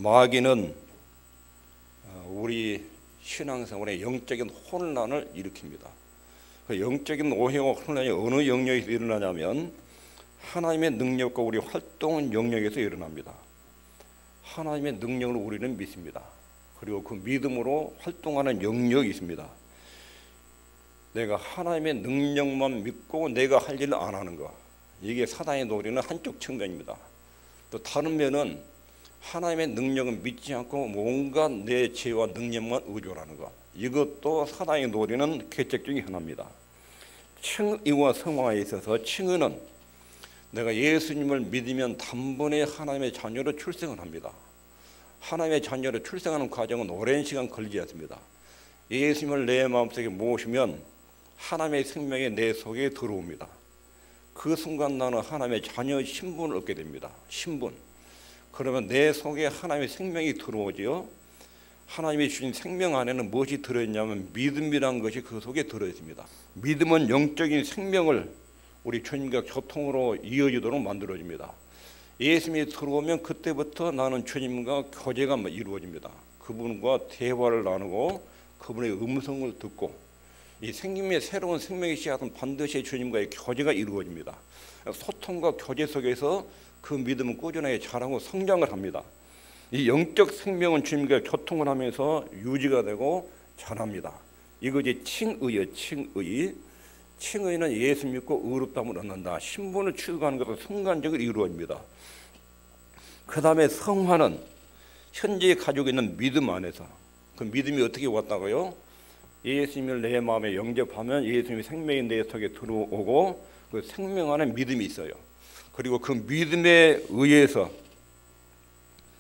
마귀는 우리 신앙생활에 영적인 혼란을 일으킵니다. 그 영적인 오해와 혼란이 어느 영역에서 일어나냐면 하나님의 능력과 우리 활동 영역에서 일어납니다. 하나님의 능력을 우리는 믿습니다. 그리고 그 믿음으로 활동하는 영역이 있습니다. 내가 하나님의 능력만 믿고 내가 할 일을 안 하는 것, 이게 사단의 노리는 한쪽 측면입니다. 또 다른 면은 하나님의 능력은 믿지 않고 뭔가 내 지혜와 능력만 의존하는 것, 이것도 사단의 노리는 계책 중에 하나입니다. 칭의와 성화에 있어서 칭의는 내가 예수님을 믿으면 단번에 하나님의 자녀로 출생을 합니다. 하나님의 자녀로 출생하는 과정은 오랜 시간 걸리지 않습니다. 예수님을 내 마음속에 모시면 하나님의 생명이 내 속에 들어옵니다. 그 순간 나는 하나님의 자녀 신분을 얻게 됩니다. 신분. 그러면 내 속에 하나님의 생명이 들어오지요. 하나님이 주신 생명 안에는 무엇이 들어있냐면 믿음이라는 것이 그 속에 들어있습니다. 믿음은 영적인 생명을 우리 주님과 교통으로 이어지도록 만들어집니다. 예수님이 들어오면 그때부터 나는 주님과 교제가 이루어집니다. 그분과 대화를 나누고 그분의 음성을 듣고 이 생명의 새로운 생명의 씨앗은 반드시 주님과의 교제가 이루어집니다. 소통과 교제 속에서 그 믿음은 꾸준하게 자라고 성장을 합니다. 이 영적 생명은 주님과 교통을 하면서 유지가 되고 자랍니다. 이것이 칭의예요. 칭의. 칭의는 예수 믿고 의롭다함을 얻는다. 신분을 취득하는 것은 순간적으로 이루어집니다. 그 다음에 성화는 현재 가지고 있는 믿음 안에서, 그 믿음이 어떻게 왔다고요? 예수님을 내 마음에 영접하면 예수님의 생명이 내 속에 들어오고 그 생명 안에 믿음이 있어요. 그리고 그 믿음에 의해서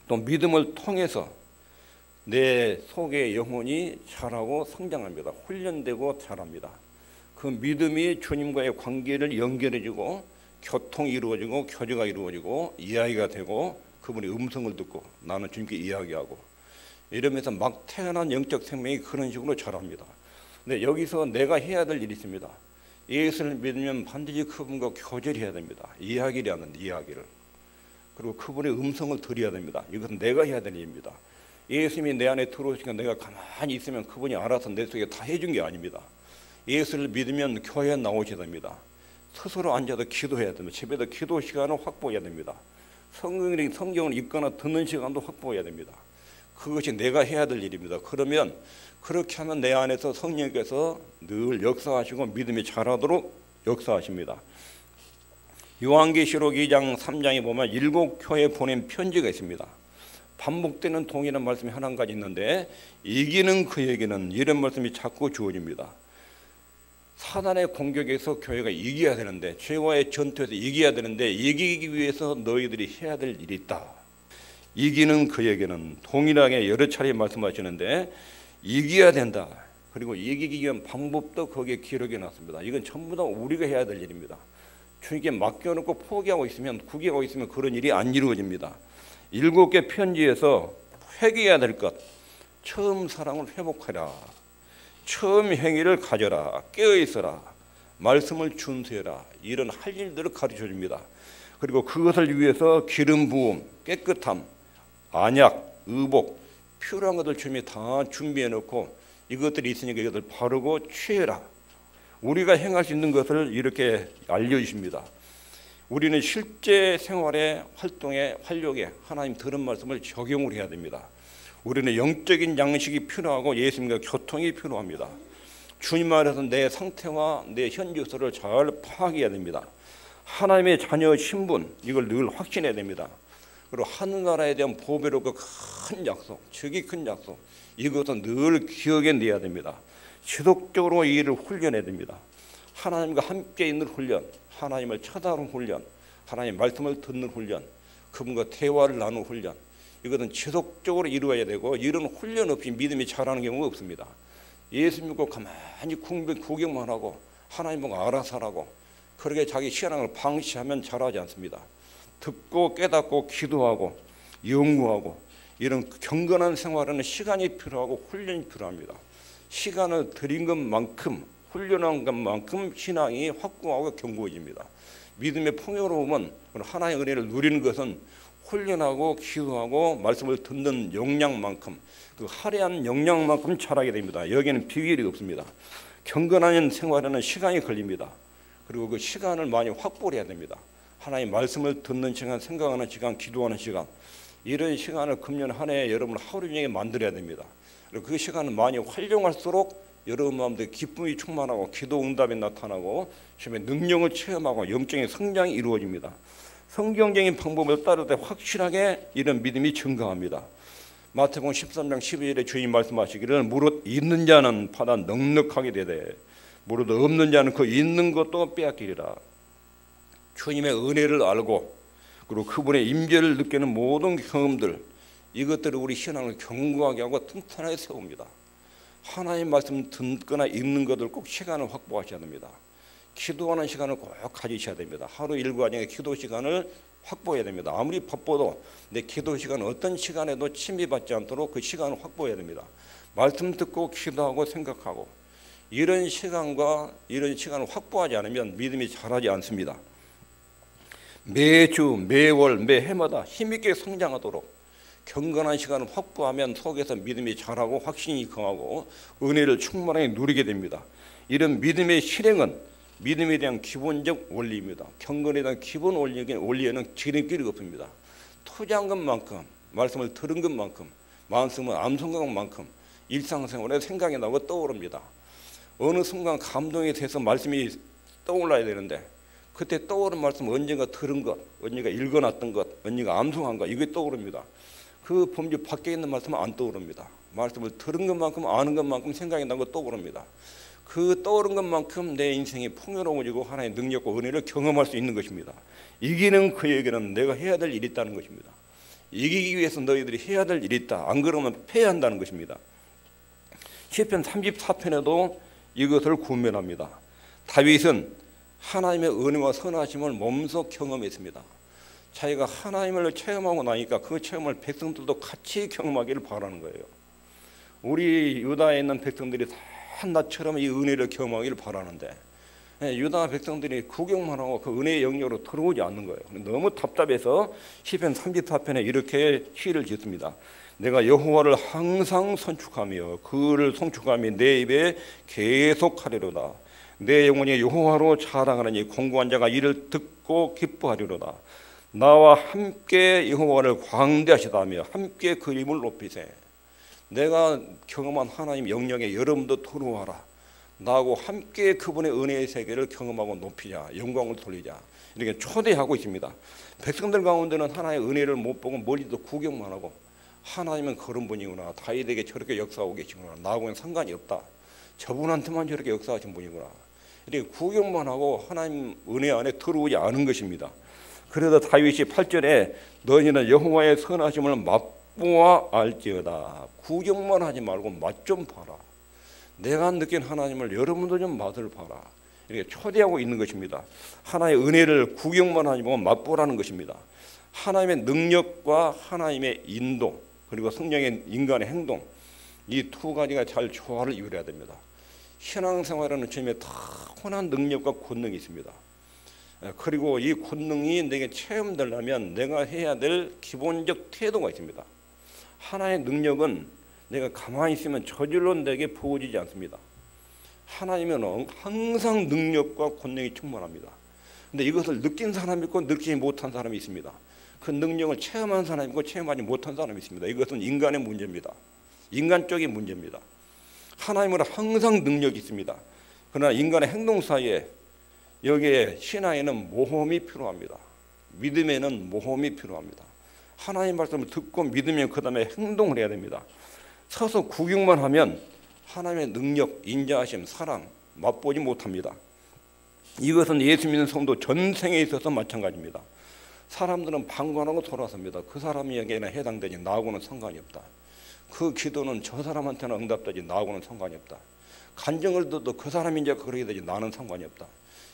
또 믿음을 통해서 내 속의 영혼이 자라고 성장합니다. 훈련되고 자랍니다. 그 믿음이 주님과의 관계를 연결해주고 교통이 이루어지고 교제가 이루어지고 이야기가 되고 그분의 음성을 듣고 나는 주님께 이야기하고 이러면서 막 태어난 영적 생명이 그런 식으로 자랍니다. 근데 여기서 내가 해야 될 일이 있습니다. 예수를 믿으면 반드시 그분과 교제를 해야 됩니다. 이야기를 하는 이야기를. 그리고 그분의 음성을 들어야 됩니다. 이것은 내가 해야 될 일입니다. 예수님이 내 안에 들어오시니까 내가 가만히 있으면 그분이 알아서 내 속에 다 해준 게 아닙니다. 예수를 믿으면 교회에 나오셔야 됩니다. 스스로 앉아서 기도해야 됩니다. 집에서 기도 시간을 확보해야 됩니다. 성경을 읽거나 듣는 시간도 확보해야 됩니다. 그것이 내가 해야 될 일입니다. 그러면 그렇게 하면 내 안에서 성령께서 늘 역사하시고 믿음이 자라도록 역사하십니다. 요한계시록 2장 3장에 보면 7교회에 보낸 편지가 있습니다. 반복되는 동일한 말씀이 한 가지 있는데 이기는 그에게는 이런 말씀이 자꾸 주어집니다. 사단의 공격에서 교회가 이겨야 되는데, 죄와의 전투에서 이겨야 되는데 이기기 위해서 너희들이 해야 될 일이 있다. 이기는 그에게는 동일하게 여러 차례 말씀하시는데 이겨야 된다. 그리고 이기기 위한 방법도 거기에 기록해 놨습니다. 이건 전부 다 우리가 해야 될 일입니다. 주님께 맡겨놓고 포기하고 있으면, 구기하고 있으면 그런 일이 안 이루어집니다. 7개 편지에서 회개해야 될 것, 처음 사랑을 회복하라, 처음 행위를 가져라, 깨어있어라, 말씀을 준수해라, 이런 할 일들을 가르쳐줍니다. 그리고 그것을 위해서 기름 부음, 깨끗함, 안약, 의복, 필요한 것들 주님이 다 준비해놓고 이것들이 있으니까 이것들 바르고 취해라. 우리가 행할 수 있는 것을 이렇게 알려주십니다. 우리는 실제 생활의 활동에, 활력에 하나님 들은 말씀을 적용을 해야 됩니다. 우리는 영적인 양식이 필요하고 예수님과 교통이 필요합니다. 주님 안에서 내 상태와 내 현주소를 잘 파악해야 됩니다. 하나님의 자녀 신분, 이걸 늘 확신해야 됩니다. 그리고 하늘나라에 대한 보배롭고 큰 약속, 적이 큰 약속, 이것은 늘 기억에 내야 됩니다. 지속적으로 이 일을 훈련해야 됩니다. 하나님과 함께 있는 훈련, 하나님을 찾아오는 훈련, 하나님의 말씀을 듣는 훈련, 그분과 대화를 나누는 훈련, 이것은 지속적으로 이루어야 되고 이런 훈련 없이 믿음이 자라는 경우가 없습니다. 예수 믿고 가만히 구경만 하고 하나님 보고 알아서 하라고 그렇게 자기 신앙을 방치하면 자라지 않습니다. 듣고 깨닫고 기도하고 연구하고 이런 경건한 생활에는 시간이 필요하고 훈련이 필요합니다. 시간을 들인 것만큼 훈련한 것만큼 신앙이 확고하고 견고해집니다. 믿음의 풍요로움은 하나님의 은혜를 누리는 것은 훈련하고 기도하고 말씀을 듣는 역량만큼, 그 화려한 역량만큼 자라게 됩니다. 여기는 비결이 없습니다. 경건한 생활에는 시간이 걸립니다. 그리고 그 시간을 많이 확보를 해야 됩니다. 하나님 말씀을 듣는 시간, 생각하는 시간, 기도하는 시간, 이런 시간을 금년 한 해 여러분 하루 종일 만들어야 됩니다. 그리고 그 시간을 많이 활용할수록 여러분 마음속에 기쁨이 충만하고 기도 응답이 나타나고 시험에 능력을 체험하고 영적인 성장이 이루어집니다. 성경적인 방법을 따를 때 확실하게 이런 믿음이 증가합니다. 마태복음 13장 12절에 주님 말씀하시기를 무릇 있는 자는 받아 넉넉하게 되되 무릇 없는 자는 그 있는 것도 빼앗기리라. 주님의 은혜를 알고 그리고 그분의 임재를 느끼는 모든 경험들, 이것들을 우리 신앙을 견고하게 하고 튼튼하게 세웁니다. 하나님 말씀 듣거나 읽는 것들 꼭 시간을 확보하셔야 됩니다. 기도하는 시간을 꼭 가지셔야 됩니다. 하루 일과정에 기도 시간을 확보해야 됩니다. 아무리 바빠도 내 기도 시간 어떤 시간에도 침입받지 않도록 그 시간을 확보해야 됩니다. 말씀 듣고 기도하고 생각하고 이런 시간과 이런 시간을 확보하지 않으면 믿음이 자라지 않습니다. 매주 매월 매해마다 힘있게 성장하도록 경건한 시간을 확보하면 속에서 믿음이 자라고 확신이 강하고 은혜를 충만하게 누리게 됩니다. 이런 믿음의 실행은 믿음에 대한 기본적 원리입니다. 경건에 대한 기본 원리에는 지름길이 없습니다. 투자한 것만큼, 말씀을 들은 것만큼, 말씀을 암송한 만큼 일상생활에 생각이 나고 떠오릅니다. 어느 순간 감동이 돼서 말씀이 떠올라야 되는데 그때 떠오른 말씀 언젠가 들은 것, 언젠가 읽어놨던 것, 언젠가 암송한 것, 이게 떠오릅니다. 그 범주 밖에 있는 말씀은 안 떠오릅니다. 말씀을 들은 것만큼 아는 것만큼 생각이 나고 떠오릅니다. 그 떠오른 것만큼 내 인생이 풍요로워지고 하나님의 능력과 은혜를 경험할 수 있는 것입니다. 이기는 그에게는 내가 해야 될 일이 있다는 것입니다. 이기기 위해서 너희들이 해야 될 일이 있다. 안 그러면 패한다는 것입니다. 시편 34편에도 이것을 구면합니다. 다윗은 하나님의 은혜와 선하심을 몸소 경험했습니다. 자기가 하나님을 체험하고 나니까 그 체험을 백성들도 같이 경험하기를 바라는 거예요. 우리 유다에 있는 백성들이 다 나처럼 이 은혜를 경험하기를 바라는데 유다 백성들이 구경만 하고 그 은혜의 영역으로 들어오지 않는 거예요. 너무 답답해서 시편 34편에 이렇게 시를 짓습니다. 내가 여호와를 항상 선축하며 그를 송축하며 내 입에 계속하리로다. 내 영혼이 여호와로 자랑하느니 공고한 자가 이를 듣고 기뻐하리로다. 나와 함께 여호와를 광대하시다며 함께 그 이름을 높이세. 내가 경험한 하나님 영역에 여러분도 들어와라. 나하고 함께 그분의 은혜의 세계를 경험하고 높이자. 영광을 돌리자. 이렇게 초대하고 있습니다. 백성들 가운데는 하나님의 은혜를 못 보고 멀리도 구경만 하고 하나님은 그런 분이구나. 다윗에게 저렇게 역사하고 계시구나. 나하고는 상관이 없다. 저분한테만 저렇게 역사하신 분이구나. 이렇게 구경만 하고 하나님 은혜 안에 들어오지 않은 것입니다. 그래서 다윗이 8절에 너희는 여호와의 선하심을 맛보아 알지어다. 구경만 하지 말고 맛 좀 봐라. 내가 느낀 하나님을 여러분도 좀 맛을 봐라. 이렇게 초대하고 있는 것입니다. 하나님의 은혜를 구경만 하지 말고 맛보라는 것입니다. 하나님의 능력과 하나님의 인도 그리고 성령의 인간의 행동, 이 두 가지가 잘 조화를 이루어야 됩니다. 신앙생활에는 처음에 타고난 능력과 권능이 있습니다. 그리고 이 권능이 내게 체험되려면 내가 해야 될 기본적 태도가 있습니다. 하나의 능력은 내가 가만히 있으면 저절로 내게 부어지지 않습니다. 하나님은 항상 능력과 권능이 충만합니다. 근데 이것을 느낀 사람이 있고 느끼지 못한 사람이 있습니다. 그 능력을 체험한 사람이 있고 체험하지 못한 사람이 있습니다. 이것은 인간의 문제입니다. 인간적인 문제입니다. 하나님은 항상 능력이 있습니다. 그러나 인간의 행동 사이에 여기에 신앙에는 모험이 필요합니다. 믿음에는 모험이 필요합니다. 하나님 말씀을 듣고 믿으면 그 다음에 행동을 해야 됩니다. 서서 구경만 하면 하나님의 능력, 인자하심, 사랑 맛보지 못합니다. 이것은 예수 믿는 성도 전생에 있어서 마찬가지입니다. 사람들은 방관하고 돌아섭니다. 그 사람에게나 해당되지 나하고는 상관이 없다. 그 기도는 저 사람한테는 응답되지 나하고는 상관이 없다. 간증을 듣도 그 사람이 이제 그러게 되지 나는 상관이 없다.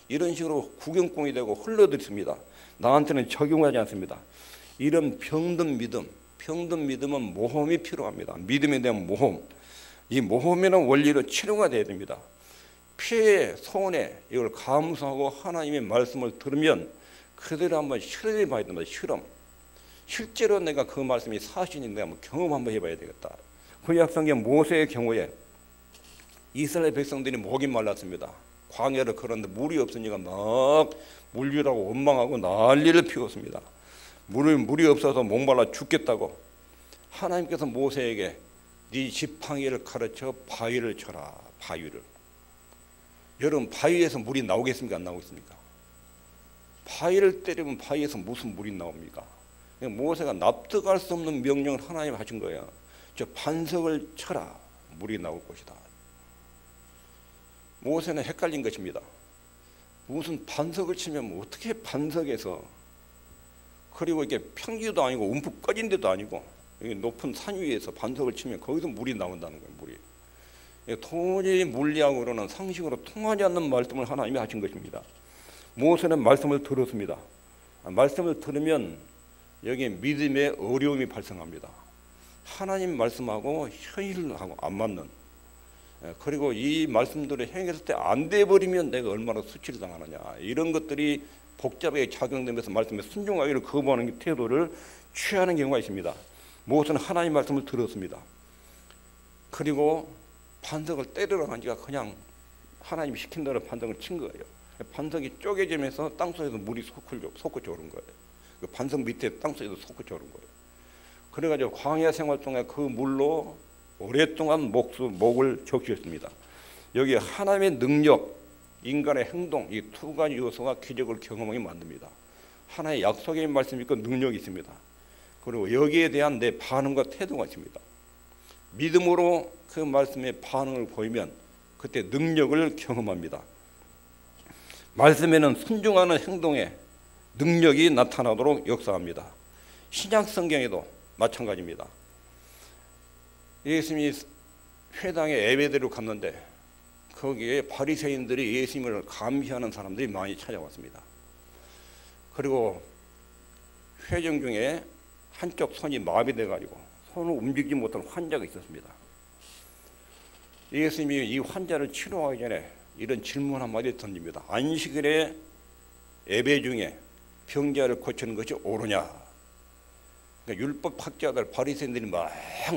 이런 식으로 구경꾼이 되고 흘러들습니다. 나한테는 적용하지 않습니다. 이런 병든 믿음은 모험이 필요합니다. 믿음에 대한 모험, 이 모험이라는 원리로 치료가 돼야 됩니다. 피해, 손해 이걸 감수하고 하나님의 말씀을 들으면 그대로 한번 실험해 봐야 됩니다. 실제로 내가 그 말씀이 사실인데 한번 경험 한번 해봐야 되겠다. 구약성경 모세의 경우에 이스라엘 백성들이 목이 말랐습니다. 광야를 걸었는데 물이 없으니까 막 물류라고 원망하고 난리를 피웠습니다. 물이 없어서 목말라 죽겠다고 하나님께서 모세에게 네 지팡이를 가르쳐 바위를 쳐라. 바위를. 여러분 바위에서 물이 나오겠습니까? 안 나오겠습니까? 바위를 때리면 바위에서 무슨 물이 나옵니까? 모세가 납득할 수 없는 명령을 하나님 하신 거예요. 저 반석을 쳐라. 물이 나올 것이다. 모세는 헷갈린 것입니다. 무슨 반석을 치면 어떻게 반석에서, 그리고 이게 평지도 아니고 움푹 꺼진 데도 아니고 높은 산 위에서 반석을 치면 거기서 물이 나온다는 거예요. 물이. 도저히 물리학으로는 상식으로 통하지 않는 말씀을 하나님이 하신 것입니다. 모세는 말씀을 들었습니다. 말씀을 들으면 여기 믿음의 어려움이 발생합니다. 하나님 말씀하고 현실하고 안 맞는, 그리고 이 말씀들을 행했을 때 안 돼버리면 내가 얼마나 수치를 당하느냐, 이런 것들이 복잡하게 작용되면서 말씀에 순종하기를 거부하는 태도를 취하는 경우가 있습니다. 모세는 하나님 말씀을 들었습니다. 그리고 반석을 때리러 간지가 그냥 하나님이 시킨 대로 반석을 친 거예요. 반석이 쪼개지면서 땅속에서 물이 솟구쳐 오른 거예요. 그 반석 밑에 땅속에서 솟구쳐 오른 거예요. 그래가지고 광야 생활 동안 그 물로 오랫동안 목을 적셨습니다. 여기 하나님의 능력, 인간의 행동, 이 두 가지 요소가 기적을 경험하게 만듭니다. 하나의 약속의 말씀이 있고 능력이 있습니다. 그리고 여기에 대한 내 반응과 태도가 있습니다. 믿음으로 그 말씀의 반응을 보이면 그때 능력을 경험합니다. 말씀에는 순종하는 행동에 능력이 나타나도록 역사합니다. 신약 성경에도 마찬가지입니다. 예수님이 회당에 예배드리러 갔는데 거기에 바리새인들이 예수님을 감시하는 사람들이 많이 찾아왔습니다. 그리고 회중 중에 한쪽 손이 마비돼 가지고 손을 움직이지 못하는 환자가 있었습니다. 예수님이 이 환자를 치료하기 전에 이런 질문 한마디 던집니다. 안식일에 예배 중에 병자를 고치는 것이 옳으냐? 그러니까 율법학자들 바리새인들이 막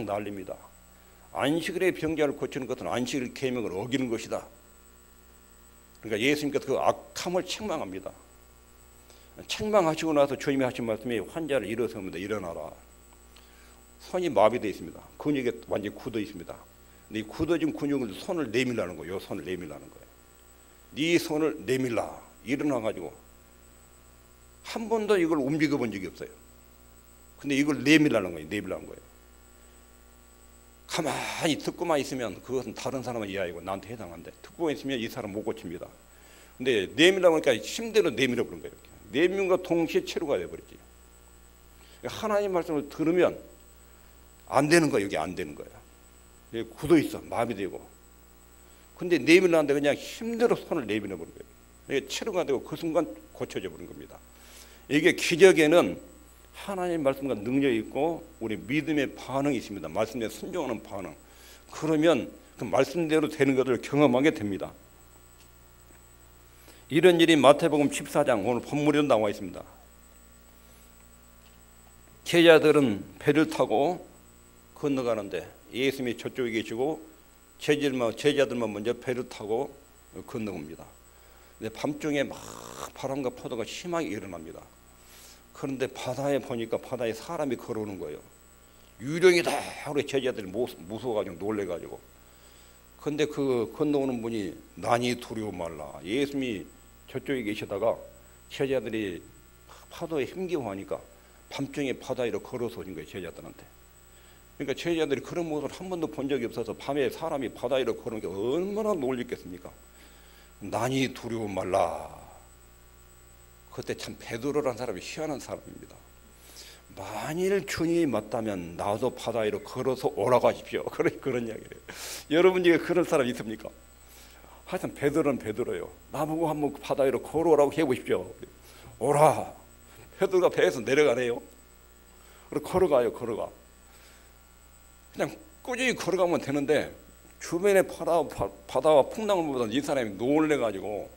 난립니다. 안식일에 병자를 고치는 것은 안식일 계명을 어기는 것이다. 그러니까 예수님께서 그 악함을 책망합니다. 책망하시고 나서 주님이 하신 말씀이 환자를 일어섭니다. 일어나라. 손이 마비되어 있습니다. 근육이 완전히 굳어 있습니다. 근데 이 굳어진 근육을 손을 내밀라는 거예요. 손을 내밀라는 거예요. 네 손을 내밀라. 일어나가지고 한 번도 이걸 움직여 본 적이 없어요. 근데 이걸 내밀라는 거예요. 내밀라는 거예요. 가만히 듣고만 있으면 그것은 다른 사람의 이야기고 나한테 해당한데, 듣고만 있으면 이 사람 못 고칩니다. 근데 내밀라 보니까 힘대로 내밀어 버린 거예요. 내밀과 동시에 치료가 돼버리지. 하나님 말씀을 들으면 안 되는 거예요. 여기 안 되는 거예요. 굳어 있어. 마비되고. 근데 내밀라는데 그냥 힘대로 손을 내밀어 버린 거예요. 이게 치료가 되고 그 순간 고쳐져 버린 겁니다. 이게 기적에는 하나님 말씀과 능력이 있고 우리 믿음의 반응이 있습니다. 말씀에 순종하는 반응. 그러면 그 말씀대로 되는 것을 경험하게 됩니다. 이런 일이 마태복음 14장 오늘 본문에 나와 있습니다. 제자들은 배를 타고 건너가는데 예수님이 저쪽에 계시고 제자들만 먼저 배를 타고 건너옵니다. 근데 밤중에 막 바람과 파도가 심하게 일어납니다. 그런데 바다에 보니까 바다에 사람이 걸어오는 거예요. 유령이다. 우리 제자들이 무서워가지고 놀래가지고. 근데 그 건너오는 분이 난이 두려워 말라. 예수님이 저쪽에 계시다가 제자들이 파도에 힘겨워하니까 밤중에 바다 위로 걸어서 오신 거예요. 제자들한테. 그러니까 제자들이 그런 모습을 한 번도 본 적이 없어서 밤에 사람이 바다 위로 걸어오는 게 얼마나 놀랬겠습니까? 난이 두려워 말라. 그때 참 베드로라는 사람이 희한한 사람입니다. 만일 주님이 맞다면 나도 바다 위로 걸어서 오라고 하십시오. 그런 이야기를 해요. 여러분 중에 그런 사람 있습니까? 하여튼 베드로는 베드로예요. 나보고 한번 바다 위로 걸어오라고 해보십시오. 오라. 베드로가 배에서 내려가네요. 그리고 걸어가요. 그냥 꾸준히 걸어가면 되는데 주변의 바다와 풍랑을 보다 이 사람이 놀래가지고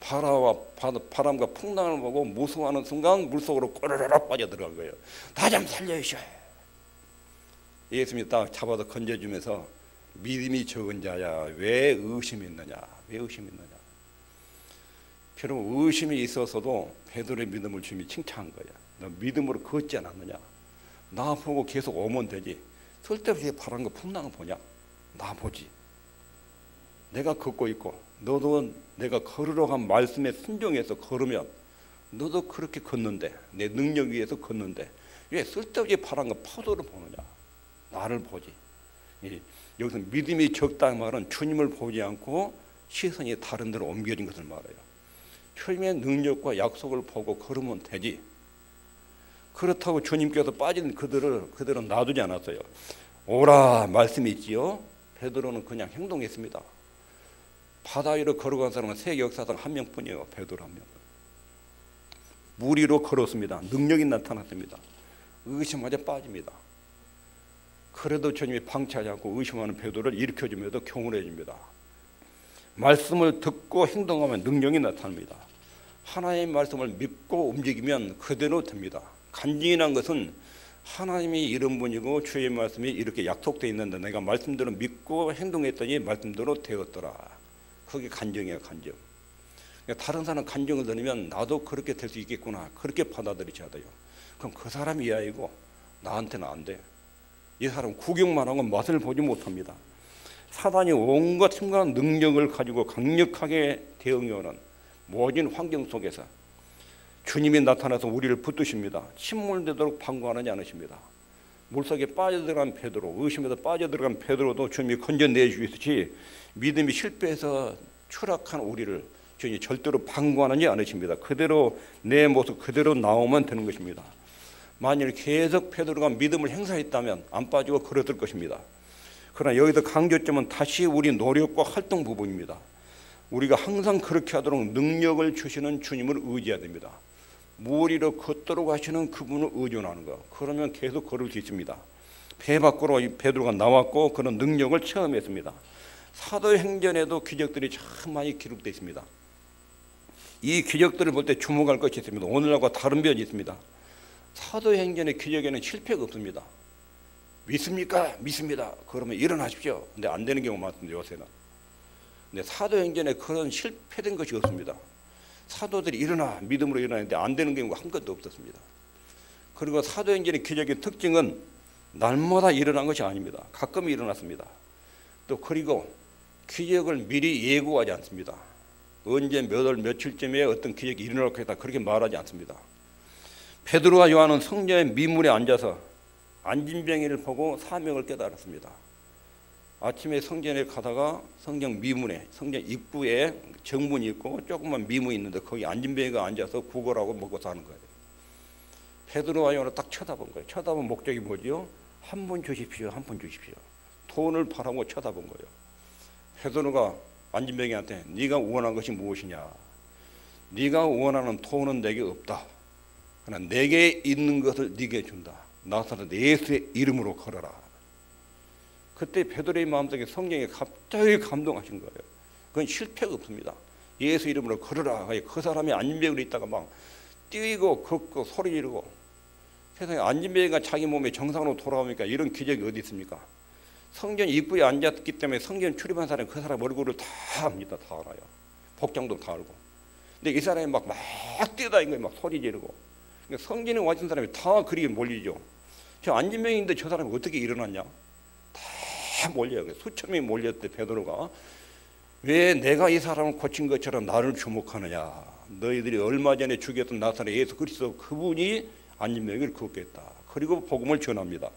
바람과 풍랑을 보고 무서워하는 순간 물속으로 꼬르륵 빠져들어간 거예요. 나 좀 살려주셔. 예수님이 딱 잡아서 건져주면서 믿음이 적은 자야 왜 의심했느냐, 왜 의심했느냐. 여러분, 의심이 있어서도 베드로의 믿음을 주님이 칭찬한 거야. 너 믿음으로 걷지 않았느냐. 나 보고 계속 오면 되지. 쓸데없이 바람과 풍랑을 보냐. 나 보지. 내가 걷고 있고 너도 내가 걸으러 간 말씀에 순종해서 걸으면 너도 그렇게 걷는데, 내 능력 위에서 걷는데 왜 쓸데없이 바람과 파도를 보느냐. 나를 보지. 여기서 믿음이 적다는 말은 주님을 보지 않고 시선이 다른 데로 옮겨진 것을 말해요. 주님의 능력과 약속을 보고 걸으면 되지. 그렇다고 주님께서 빠진 그들은 놔두지 않았어요. 오라 말씀이 있지요. 베드로는 그냥 행동했습니다. 바다 위로 걸어간 사람은 세계 역사상 한 명뿐이에요. 베드로 한 명. 물 위로 걸었습니다. 능력이 나타났습니다. 의심하자 빠집니다. 그래도 주님이 방치하지 않고 의심하는 베드로를 일으켜주면서 경고를 해줍니다. 말씀을 듣고 행동하면 능력이 나타납니다. 하나님의 말씀을 믿고 움직이면 그대로 됩니다. 간증이란 것은 하나님이 이런 분이고 주의 말씀이 이렇게 약속되어 있는데 내가 말씀대로 믿고 행동했더니 말씀대로 되었더라. 그게 간증이에요. 간증. 그러니까 다른 사람 간증을 들으면 나도 그렇게 될 수 있겠구나, 그렇게 받아들이셔야 돼요. 그럼 그 사람 이하이고 나한테는 안 돼. 이 사람 구경만 하고 맛을 보지 못합니다. 사단이 온갖 힘과 능력을 가지고 강력하게 대응해오는 모진 환경 속에서 주님이 나타나서 우리를 붙드십니다. 침몰되도록 방구하지 않으십니다. 물속에 빠져들어간 베드로, 의심에서 빠져들어간 베드로도 주님이 건져내주시듯이 믿음이 실패해서 추락한 우리를 주님이 절대로 방구하지 않으십니다. 그대로 내 모습 그대로 나오면 되는 것입니다. 만일 계속 베드로가 믿음을 행사했다면 안 빠지고 걸었을 것입니다. 그러나 여기서 강조점은 다시 우리 노력과 활동 부분입니다. 우리가 항상 그렇게 하도록 능력을 주시는 주님을 의지해야 됩니다. 물 위로 걷도록 하시는 그분을 의존하는 거. 그러면 계속 걸을 수 있습니다. 배 밖으로 베드로가 나왔고 그런 능력을 체험했습니다. 사도행전에도 기적들이 참 많이 기록되어 있습니다. 이 기적들을 볼 때 주목할 것이 있습니다. 오늘날과 다른 면이 있습니다. 사도행전의 기적에는 실패가 없습니다. 믿습니까? 믿습니다. 그러면 일어나십시오. 근데 안 되는 경우가 많습니다. 요새는. 근데 사도행전에 그런 실패된 것이 없습니다. 사도들이 일어나 믿음으로 일어나는데 안 되는 경우가 한 건도 없었습니다. 그리고 사도행전의 기적의 특징은 날마다 일어난 것이 아닙니다. 가끔 일어났습니다. 또 그리고 기적을 미리 예고하지 않습니다. 언제 몇 월 며칠쯤에 어떤 기적이 일어날 것이다 그렇게 말하지 않습니다. 베드로와 요한은 성전의 미문에 앉아서 안진뱅이를 보고 사명을 깨달았습니다. 아침에 성전에 가다가 성전 미문에, 성전 입구에 정문이 있고 조그만 미문이 있는데 거기 안진뱅이가 앉아서 구걸하고 먹고 사는 거예요. 베드로와 요한을 딱 쳐다본 거예요. 쳐다본 목적이 뭐지요? 한 분 주십시오, 한 분 주십시오. 돈을 바라고 쳐다본 거예요. 베드로가 안진뱅이한테 네가 원하는 것이 무엇이냐? 네가 원하는 돈은 내게 없다. 그러나 내게 있는 것을 네게 준다. 나사렛 예수의 이름으로 걸어라. 그때 베드로의 마음속에 성령이 갑자기 감동하신 거예요. 그건 실패가 없습니다. 예수 이름으로 걸어라. 그 사람이 안진뱅이로 있다가 막 뛰고 걷고 소리 지르고 세상에 안진뱅이가 자기 몸에 정상으로 돌아오니까 이런 기적이 어디 있습니까? 성전 입구에 앉았기 때문에 성전 출입한 사람이 그 사람 얼굴을 다 압니다. 다 알아요. 복장도 다 알고. 근데 이 사람이 막 뛰어다니는 거예요. 막 소리 지르고. 그러니까 성전에 와 있는 사람이 다 그리게 몰리죠. 저 안진뱅이인데 저 사람이 어떻게 일어났냐? 다 몰려요. 수천 명이 몰렸대. 베드로가 왜 내가 이 사람을 고친 것처럼 나를 주목하느냐? 너희들이 얼마 전에 죽였던 나사렛 예수 그리스도 그분이 안진뱅이를 걷겠다. 그리고 복음을 전합니다.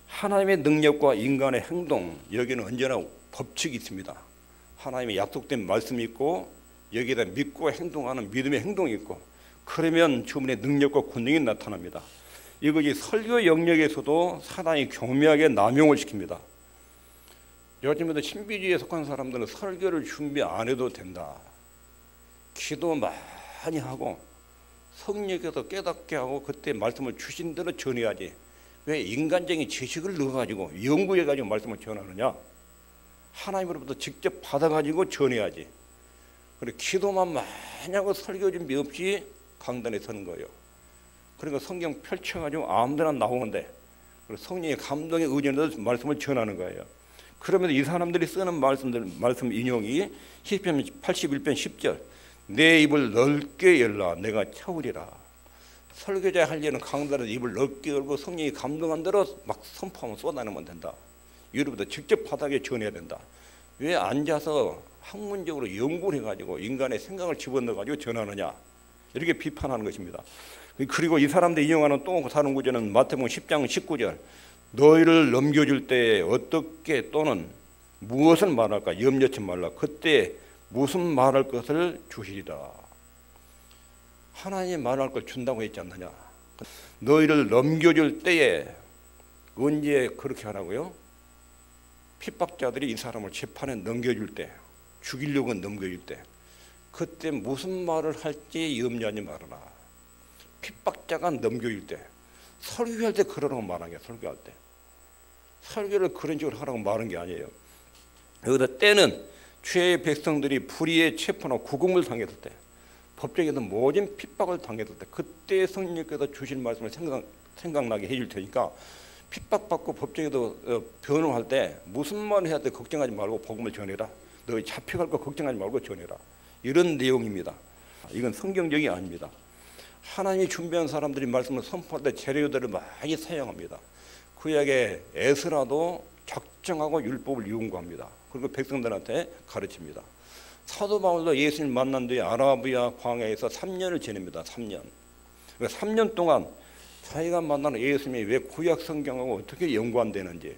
하나님의 능력과 인간의 행동, 여기는 언제나 법칙이 있습니다. 하나님의 약속된 말씀이 있고 여기에다 믿고 행동하는 믿음의 행동이 있고 그러면 주님의 능력과 권능이 나타납니다. 이것이 설교 영역에서도 사단이 교묘하게 남용을 시킵니다. 요즘에도 신비주의에 속한 사람들은 설교를 준비 안 해도 된다. 기도 많이 하고 성령께서 깨닫게 하고 그때 말씀을 주신 대로 전해야지. 왜 인간적인 지식을 넣어가지고 연구해가지고 말씀을 전하느냐? 하나님으로부터 직접 받아가지고 전해야지. 그리고 기도만 많이 하고 설교 준비 없이 강단에 서는 거예요. 그러니까 성경 펼쳐가지고 아무데나 나오는데 성령의 감동에 의존해서 말씀을 전하는 거예요. 그러면 이 사람들이 쓰는 말씀 인용이 시편 81편 10절, 내 입을 넓게 열라 내가 채우리라. 설교자 할 일은 강단에서 입을 넓게 열고 성령이 감동한 대로 막 선포하면 쏟아내면 된다. 이로부터 직접 바닥에 전해야 된다. 왜 앉아서 학문적으로 연구를 해가지고 인간의 생각을 집어넣어가지고 전하느냐, 이렇게 비판하는 것입니다. 그리고 이 사람들이 인용하는 또 다른 구절은 마태복음 10장 19절, 너희를 넘겨줄 때에 어떻게 또는 무엇을 말할까 염려치 말라. 그때 무슨 말할 것을 주시리라. 하나님이 말할 걸 준다고 했지 않느냐. 너희를 넘겨줄 때에 언제 그렇게 하라고요? 핍박자들이 이 사람을 재판에 넘겨줄 때, 죽이려고 넘겨줄 때, 그때 무슨 말을 할지 염려하지 말아라. 핍박자가 넘겨줄 때, 설교할 때 그러라고 말한 게, 설교할 때. 설교를 그런 식으로 하라고 말한 게 아니에요. 여기다 때는 죄의 백성들이 불의의 체포나 구금을 당했을 때, 법정에서 모진 핍박을 당했을 때, 그때 성령께서 주신 말씀을 생각나게 해줄 테니까 핍박받고 법정에서 변호할 때 무슨 말을 해야 돼 걱정하지 말고 복음을 전해라. 너 잡혀갈 거 걱정하지 말고 전해라. 이런 내용입니다. 이건 성경적이 아닙니다. 하나님이 준비한 사람들이 말씀을 선포할 때 재료들을 많이 사용합니다. 구약의 에스라도 작정하고 율법을 연구합니다. 그리고 백성들한테 가르칩니다. 사도 바울도 예수님 만난 뒤에 아라비아 광야에서 3년을 지냅니다. 3년. 3년 동안 자기가 만나는 예수님이 왜 구약 성경하고 어떻게 연관되는지,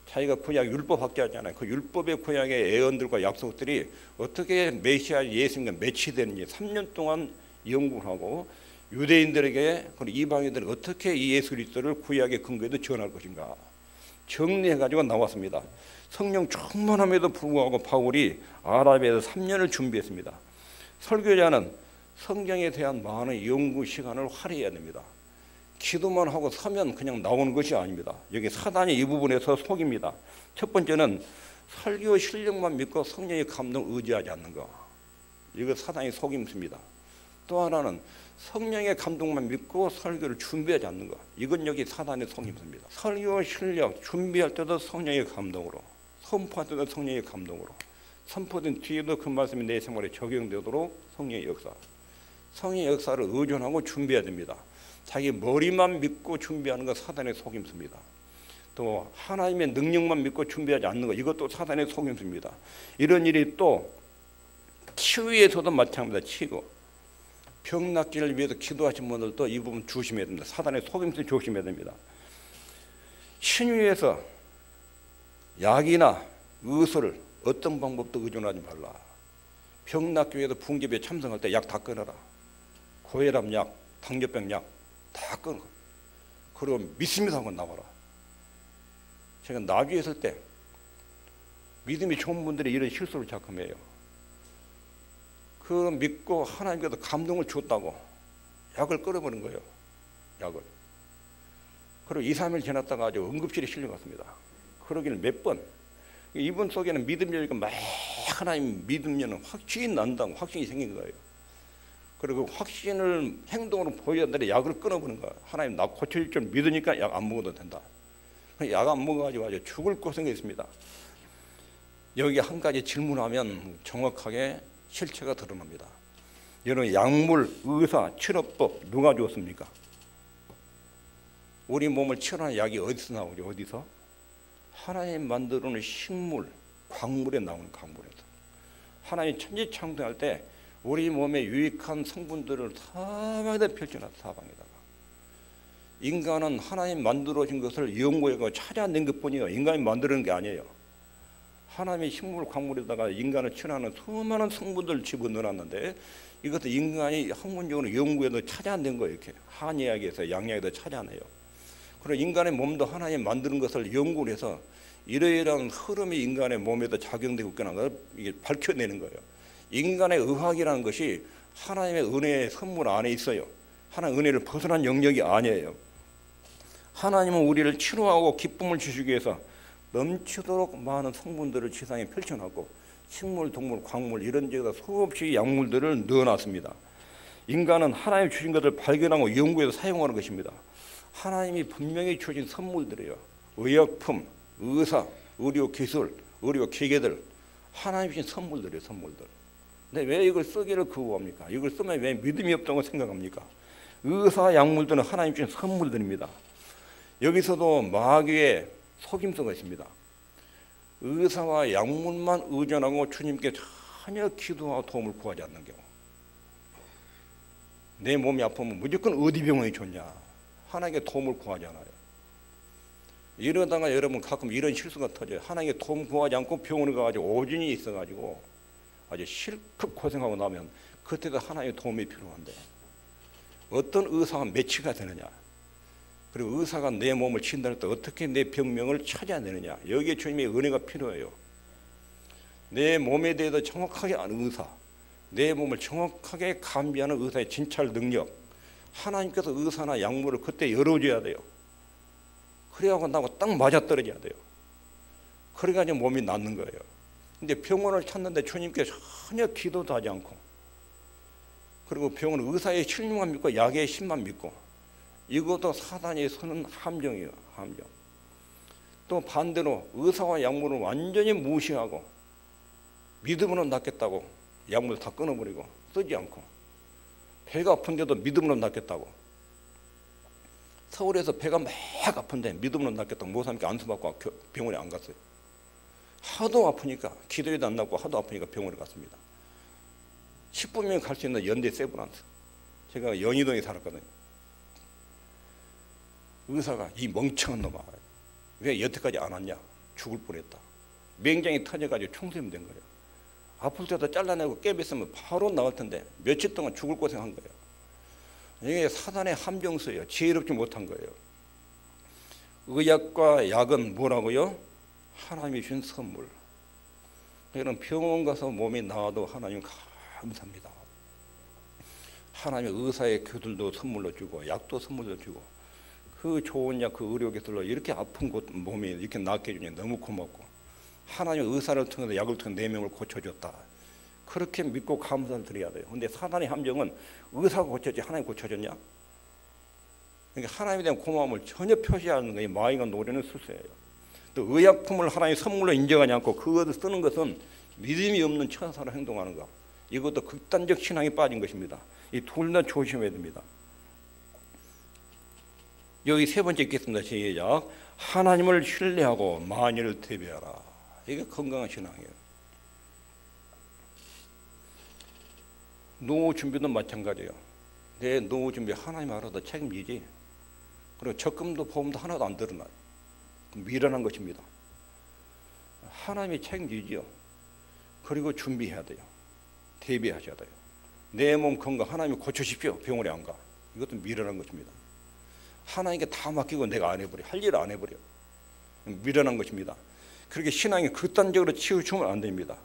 자기가 구약 율법 학자잖아요. 그 율법의 구약의 예언들과 약속들이 어떻게 메시아 예수님과 매치되는지 3년 동안 연구를 하고, 유대인들에게 그리고 이방인들은 어떻게 이 예수 그리스도를 구약의 근거에도 전할 것인가 정리해가지고 나왔습니다. 성령 충만함에도 불구하고 바울이 아라비아에서 3년을 준비했습니다. 설교자는 성경에 대한 많은 연구 시간을 할애해야 됩니다. 기도만 하고 서면 그냥 나오는 것이 아닙니다. 여기 사단이 이 부분에서 속입니다. 첫 번째는 설교 실력만 믿고 성령의 감동을 의지하지 않는 거, 이거 사단이 속임수입니다. 또 하나는 성령의 감동만 믿고 설교를 준비하지 않는 것, 이건 여기 사단의 속임수입니다. 설교 실력 준비할 때도 성령의 감동으로, 선포할 때도 성령의 감동으로, 선포된 뒤에도 그 말씀이 내 생활에 적용되도록 성령의 역사, 성령의 역사를 의존하고 준비해야 됩니다. 자기 머리만 믿고 준비하는 것 사단의 속임수입니다. 또 하나님의 능력만 믿고 준비하지 않는 것, 이것도 사단의 속임수입니다. 이런 일이 또 치유에서도 마찬가지입니다. 치유, 병 낫기를 위해서 기도하신 분들도 이 부분 조심해야 됩니다. 사단의 속임수 조심해야 됩니다. 신유에서 약이나 의술을 어떤 방법도 의존하지 말라. 병 낫기 위해서 붕괴비에 참석할 때 약 다 끊어라. 고혈압 약, 당뇨병 약 다 끊어. 그리고 믿습니다 하고 나와라. 제가 나주에 있을 때 믿음이 좋은 분들이 이런 실수를 자꾸 해요. 그 믿고 하나님께서 감동을 줬다고 약을 끊어버린 거예요. 약을. 그리고 2, 3일 지났다가 아주 응급실에 실려갔습니다. 그러기는 몇 번. 이분 속에는 믿음력이 막 하나님 믿으면 확신이 난다고 확신이 생긴 거예요. 그리고 확신을 행동으로 보여야 되는데 약을 끊어버린 거예요. 하나님 나 고쳐질 줄 믿으니까 약 안 먹어도 된다. 약 안 먹어가지고 아주 죽을 고생했습니다. 여기 한 가지 질문하면 정확하게 실체가 드러납니다. 여러분, 약물, 의사, 치료법 누가 주었습니까? 우리 몸을 치료하는 약이 어디서 나오죠? 어디서? 하나님 만들어놓은 식물, 광물에 나오는 광물에서. 하나님 천지창조할 때 우리 몸에 유익한 성분들을 사방에다 펼쳐놨어. 사방에다가. 인간은 하나님 만들어진 것을 연구해서 찾아낸 것뿐이에요. 인간이 만드는 게 아니에요. 하나님의 식물 광물에다가 인간을 치료하는 수많은 성분들을 집어넣어놨는데 이것도 인간이 학문적으로 연구해서 찾아낸 거예요. 이렇게 한의학에서 양약에서 찾아내요. 그리고 인간의 몸도 하나님 만드는 것을 연구를 해서 이러이러한 흐름이 인간의 몸에도 작용되고 있구나 걸 이게 밝혀내는 거예요. 인간의 의학이라는 것이 하나님의 은혜의 선물 안에 있어요. 하나님의 은혜를 벗어난 영역이 아니에요. 하나님은 우리를 치료하고 기쁨을 주시기 위해서 넘치도록 많은 성분들을 지상에 펼쳐놨고 식물, 동물, 광물 이런 데다 수없이 약물들을 넣어놨습니다. 인간은 하나님 주신 것을 발견하고 연구해서 사용하는 것입니다. 하나님이 분명히 주신 선물들이에요. 의약품, 의사, 의료기술, 의료기계들 하나님 주신 선물들이에요. 선물들. 근데 왜 이걸 쓰기를 거부합니까? 이걸 쓰면 왜 믿음이 없다고 생각합니까? 의사, 약물들은 하나님 주신 선물들입니다. 여기서도 마귀의 속임수가 있습니다. 의사와 약물만 의존하고 주님께 전혀 기도하고 도움을 구하지 않는 경우. 내 몸이 아프면 무조건 어디 병원이 좋냐? 하나님께 도움을 구하지 않아요. 이러다가 여러분 가끔 이런 실수가 터져요. 하나님께 도움 구하지 않고 병원에 가가지고 오진이 있어가지고 아주 실컷 고생하고 나면 그때도 하나님의 도움이 필요한데 어떤 의사가 매치가 되느냐? 그리고 의사가 내 몸을 진단할 때 어떻게 내 병명을 찾아내느냐? 여기에 주님의 은혜가 필요해요. 내 몸에 대해서 정확하게 아는 의사, 내 몸을 정확하게 감비하는 의사의 진찰 능력, 하나님께서 의사나 약물을 그때 열어줘야 돼요. 그래야고 나하고 딱 맞아떨어져야 돼요. 그래가지고 몸이 낫는 거예요. 근데 병원을 찾는데 주님께 전혀 기도도 하지 않고 그리고 병원 의사의 실력만 믿고 약의 힘만 믿고 이것도 사단이 서는 함정이에요. 함정. 또 반대로 의사와 약물을 완전히 무시하고 믿음으로 낫겠다고 약물 다 끊어버리고 쓰지 않고 배가 아픈데도 믿음으로 낫겠다고 서울에서 배가 막 아픈데 믿음으로 낫겠다고 모사님께 안수받고 병원에 안 갔어요. 하도 아프니까 기도해도 안 낫고 하도 아프니까 병원에 갔습니다. 10분이면 갈 수 있는 연대 세브란스. 제가 연희동에 살았거든요. 의사가 이 멍청한 놈아 왜 여태까지 안 왔냐? 죽을 뻔했다. 맹장이 터져가지고 총수염 된 거예요. 아플 때도 잘라내고 깨bes으면 바로 나올 텐데 며칠 동안 죽을 고생한 거예요. 이게 사단의 함정수예요. 지혜롭지 못한 거예요. 의약과 약은 뭐라고요? 하나님이 주신 선물. 여러분 병원 가서 몸이 나아도 하나님 감사합니다. 하나님의 의사의 교들도 선물로 주고 약도 선물로 주고 그 좋은 약, 그 의료기술로 이렇게 아픈 곳 몸이 이렇게 낫게 해주니 너무 고맙고 하나님의 의사를 통해서 약을 통해 내 몸을 고쳐줬다. 그렇게 믿고 감사를 드려야 돼요. 근데 사단의 함정은 의사가 고쳤지 하나님 고쳐줬냐? 그러니까 하나님에 대한 고마움을 전혀 표시하는 것이 마귀가 노리는 수수예요. 또 의약품을 하나님의 선물로 인정하지 않고 그것을 쓰는 것은 믿음이 없는 천사로 행동하는 것. 이것도 극단적 신앙에 빠진 것입니다. 이 둘 다 조심해야 됩니다. 여기 세 번째 있겠습니다. 시작. 하나님을 신뢰하고 만일을 대비하라. 이게 건강한 신앙이에요. 노후 준비도 마찬가지예요. 내 노후 준비 하나님 알아서 책임지지. 그리고 적금도 보험도 하나도 안 드러나요. 미련한 것입니다. 하나님이 책임지지요. 그리고 준비해야 돼요. 대비하셔야 돼요. 내 몸 건강 하나님이 고쳐주십시오. 병원에 안 가. 이것도 미련한 것입니다. 하나님께 다 맡기고 내가 안 해버려. 할 일을 안 해버려. 미련한 것입니다. 그렇게 신앙이 극단적으로 치우치면 안 됩니다.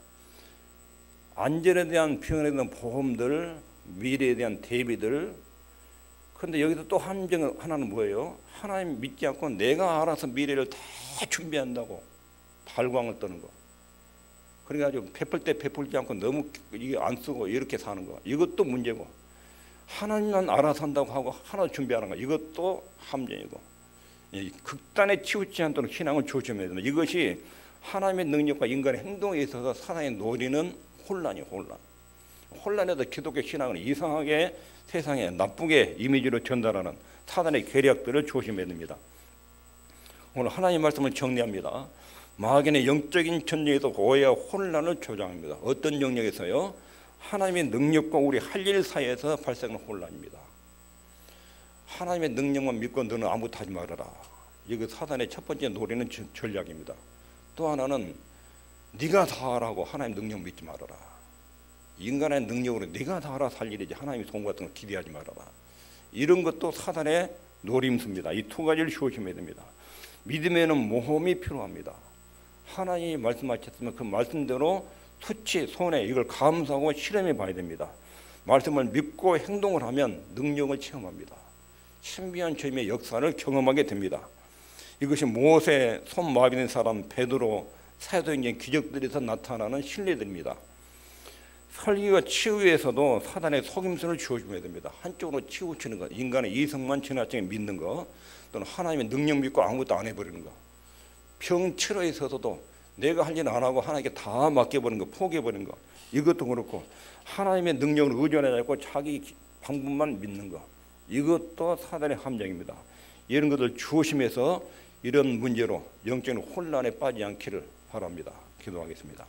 안전에 대한 병원에 대한 보험들, 미래에 대한 대비들. 그런데 여기서 또 함정 하나는 뭐예요? 하나님 믿지 않고 내가 알아서 미래를 다 준비한다고 발광을 떠는 거. 그래가지고 베풀 때 베풀지 않고 너무 이게 안 쓰고 이렇게 사는 거. 이것도 문제고. 하나님만 알아서 한다고 하고 하나 준비하는 거. 이것도 함정이고. 극단에 치우치지 않도록 신앙을 조심해야 됩니다. 이것이 하나님의 능력과 인간의 행동에 있어서 사단이 노리는 혼란이에요. 혼란. 혼란에서 기독교 신앙을 이상하게 세상에 나쁘게 이미지로 전달하는 사단의 계략들을 조심해야 됩니다. 오늘 하나님 말씀을 정리합니다. 마귀는 영적인 전쟁에서 오해와 혼란을 조장합니다. 어떤 영역에서요? 하나님의 능력과 우리 할 일 사이에서 발생하는 혼란입니다. 하나님의 능력만 믿고 너는 아무것도 하지 말아라. 이거 사단의 첫 번째 노리는 전략입니다. 또 하나는 네가 다 하라고 하나님 능력 믿지 말아라. 인간의 능력으로 네가 다 알아서 할 일이지 하나님의 도움 같은 걸 기대하지 말아라. 이런 것도 사단의 노림수입니다. 이 두 가지를 조심해야 됩니다. 믿음에는 모험이 필요합니다. 하나님이 말씀하셨으면 그 말씀대로 수치, 손해 이걸 감수하고 실험해 봐야 됩니다. 말씀을 믿고 행동을 하면 능력을 체험합니다. 신비한 주님의 역사를 경험하게 됩니다. 이것이 모세 손마비된 사람 베드로 사도행전 기적들에서 나타나는 신뢰들입니다. 설교와 치유에서도 사단의 속임수를 주어줘야 됩니다. 한쪽으로 치우치는 것, 인간의 이성만 지나치게 믿는 것, 또는 하나님의 능력 믿고 아무것도 안 해버리는 것. 병치료에 있어서도 내가 할 일 안 하고 하나님께 다 맡겨버리는 것, 포기해버리는 것. 이것도 그렇고 하나님의 능력을 의존하지 않고 자기 방법만 믿는 것. 이것도 사단의 함정입니다. 이런 것들 조심해서 이런 문제로 영적인 혼란에 빠지지 않기를 바랍니다. 기도하겠습니다.